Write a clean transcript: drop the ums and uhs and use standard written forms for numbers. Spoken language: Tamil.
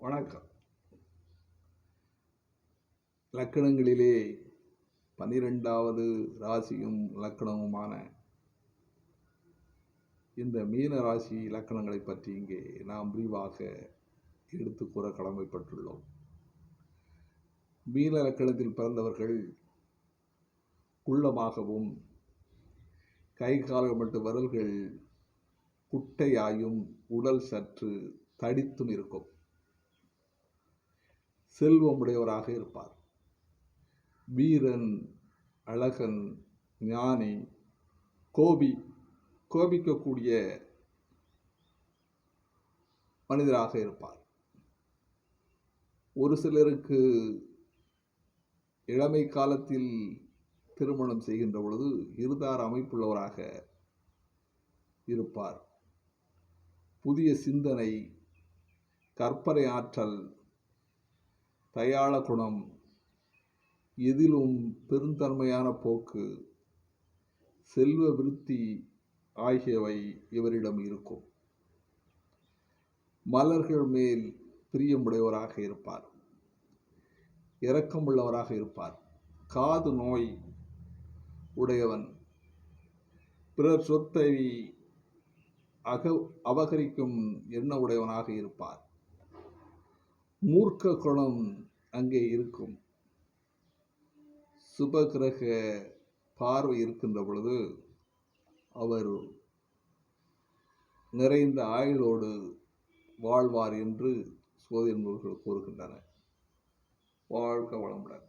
வணக்கம். லக்கணங்களிலே 12வது ராசியும் லக்கணமுமான இந்த மீன ராசி லக்கணங்களை பற்றி இங்கே நாம் விரிவாக எடுத்து கூற கடமைப்பட்டுள்ளோம். மீன லக்கணத்தில் பிறந்தவர்கள் குள்ளமாகவும் கை கால்கள் மற்றும் விரல்கள் குட்டையாயும் உடல் சற்று தடித்தும் இருக்கும். செல்வமுடையவராக இருப்பார். வீரன், அழகன், ஞானி, கோபிக்கக்கூடிய மனிதராக இருப்பார். ஒரு சிலருக்கு இளமை காலத்தில் திருமணம் செய்கின்ற பொழுது இருதார அமைப்புள்ளவராக இருப்பார். புதிய சிந்தனை, கற்பனை ஆற்றல், தயாள குணம், எதிலும் பெருந்தன்மையான போக்கு, செல்வ விருத்தி ஆகியவை இவரிடம் இருக்கும். மலர்கள் மேல் பிரியமுடையவராக இருப்பார். இரக்கமுள்ளவராக இருப்பார். காது நோய் உடையவன். பிறர் சொத்தை அபகரிக்கும் எண்ண உடையவனாக இருப்பார். மூர்க்க குணம் அங்கே இருக்கும். சுபகிரக பார்வை இருக்கின்ற பொழுது அவர் நிறைந்த ஆயுளோடு வாழ்வார் என்று சோதிட நூல்கள் கூறுகின்றன. வாழ்க வளமுடன்.